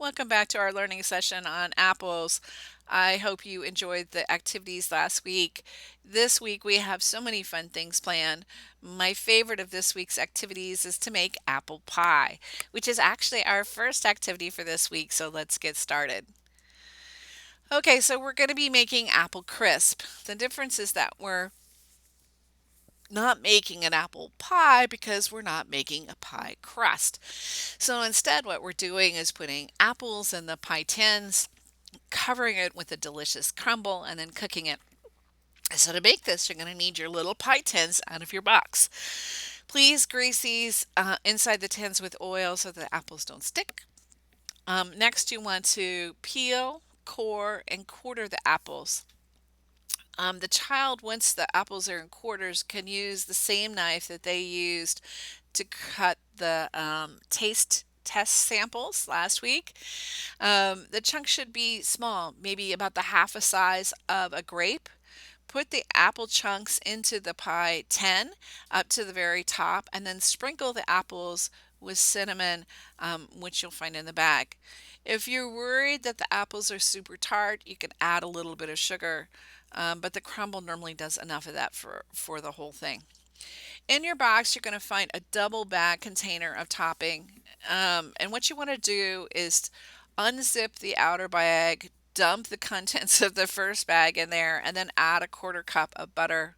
Welcome back to our learning session on apples. I hope you enjoyed the activities last week. This week we have so many fun things planned. My favorite of this week's activities is to make apple pie, which is actually our first activity for this week, so let's get started. Okay, so we're going to be making apple crisp. The difference is that we're not making an apple pie because we're not making a pie crust. So instead, what we're doing is putting apples in the pie tins, covering it with a delicious crumble, and then cooking it. So to make this, you're going to need your little pie tins out of your box. Please grease these inside the tins with oil so the apples don't stick. Next, you want to peel, core, and quarter the apples. The child, once the apples are in quarters, can use the same knife that they used to cut the taste test samples last week. The chunks should be small, maybe about the half a size of a grape. Put the apple chunks into the pie tin up to the very top, and then sprinkle the apples with cinnamon, which you'll find in the bag. If you're worried that the apples are super tart, you can add a little bit of sugar, but the crumble normally does enough of that for the whole thing. In your box, you're going to find a double bag container of topping. And what you want to do is unzip the outer bag, dump the contents of the first bag in there, and then add a quarter cup of butter.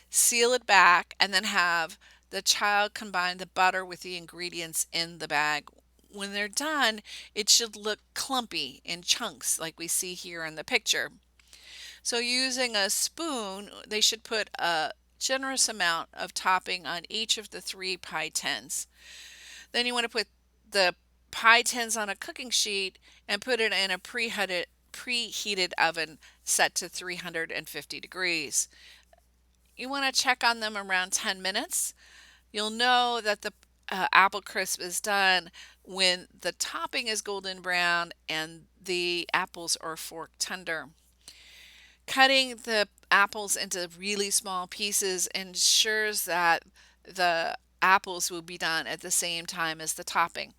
Seal it back, and then have the child combine the butter with the ingredients in the bag. When they're done, it should look clumpy in chunks like we see here in the picture. So using a spoon, they should put a generous amount of topping on each of the three pie tins. Then you want to put the pie tins on a cooking sheet and put it in a preheated oven set to 350 degrees. You want to check on them around 10 minutes. You'll know that the apple crisp is done when the topping is golden brown and the apples are fork tender. Cutting the apples into really small pieces ensures that the apples will be done at the same time as the topping.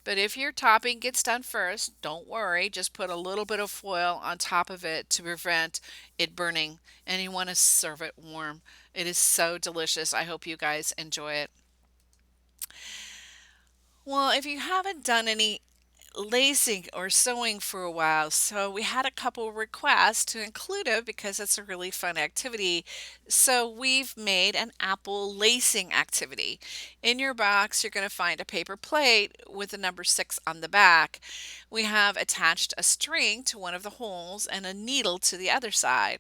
But if your topping gets done first, don't worry, just put a little bit of foil on top of it to prevent it burning, and you want to serve it warm. It is so delicious. I hope you guys enjoy it. Well, if you haven't done any lacing or sewing for a while, so we had a couple requests to include it because it's a really fun activity. So we've made an apple lacing activity. In your box, you're going to find a paper plate with the number 6 on the back. We have attached a string to one of the holes and a needle to the other side.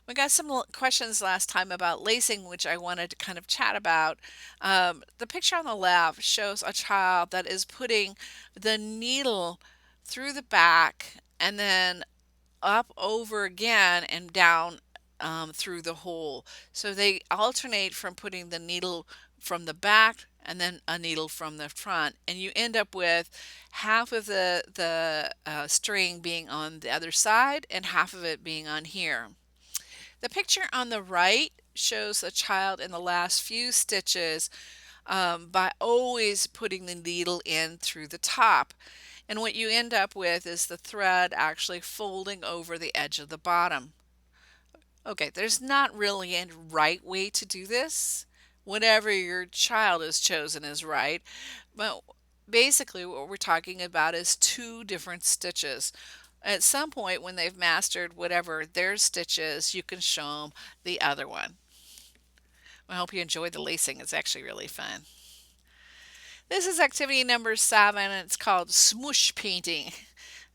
We got some questions last time about lacing, which I wanted to kind of chat about. The picture on the left shows a child that is putting the needle through the back and then up over again and down through the hole. So they alternate from putting the needle from the back and then a needle from the front, and you end up with half of the string being on the other side and half of it being on here. The picture on the right shows a child in the last few stitches by always putting the needle in through the top. And what you end up with is the thread actually folding over the edge of the bottom. Okay, there's not really a right way to do this. Whatever your child has chosen is right. But basically, what we're talking about is two different stitches. At some point, when they've mastered whatever their stitch is, you can show them the other one. I hope you enjoy the lacing. It's actually really fun. This is activity number 7, and it's called Smoosh Painting.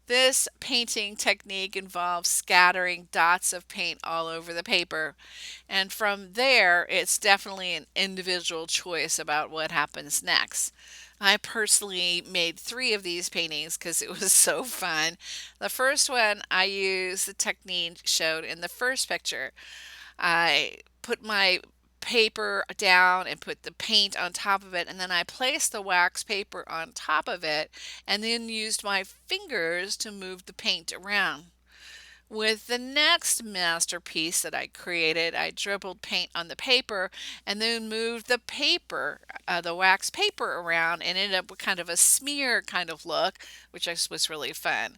This painting technique involves scattering dots of paint all over the paper. And from there, it's definitely an individual choice about what happens next. I personally made 3 of these paintings because it was so fun. The first one, I used the technique showed in the first picture. I put my paper down and put the paint on top of it, and then I placed the wax paper on top of it and then used my fingers to move the paint around. With the next masterpiece that I created, I dribbled paint on the paper and then moved the paper, the wax paper around and ended up with kind of a smear kind of look, which was really fun.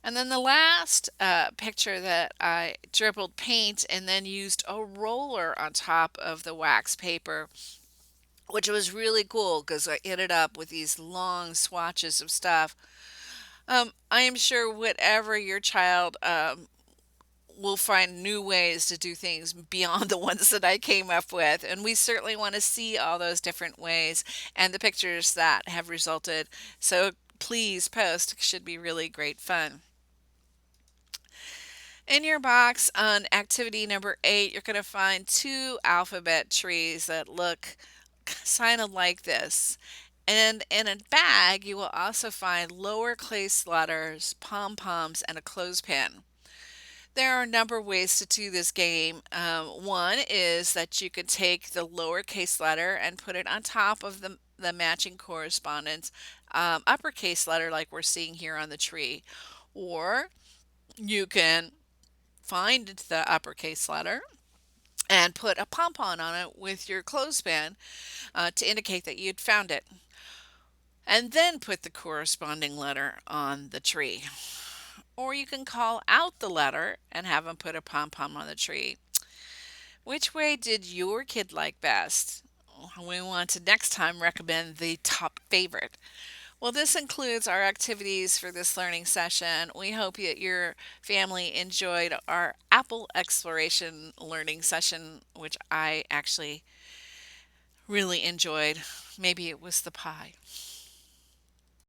And then the last picture that I dribbled paint and then used a roller on top of the wax paper, which was really cool because I ended up with these long swatches of stuff. I am sure whatever your child will find new ways to do things beyond the ones that I came up with. And we certainly want to see all those different ways and the pictures that have resulted. So please post, should be really great fun. In your box on activity number 8, you're going to find two alphabet trees that look kind of like this. And in a bag, you will also find lowercase letters, pom poms, and a clothespin. There are a number of ways to do this game. One is that you could take the lowercase letter and put it on top of the matching correspondence uppercase letter, like we're seeing here on the tree. Or you can find the uppercase letter and put a pom-pom on it with your clothespin to indicate that you'd found it. And then put the corresponding letter on the tree. Or you can call out the letter and have them put a pom-pom on the tree. Which way did your kid like best? We want to next time recommend the top favorite. Well, this includes our activities for this learning session. We hope that your family enjoyed our apple exploration learning session, which I actually really enjoyed. Maybe it was the pie.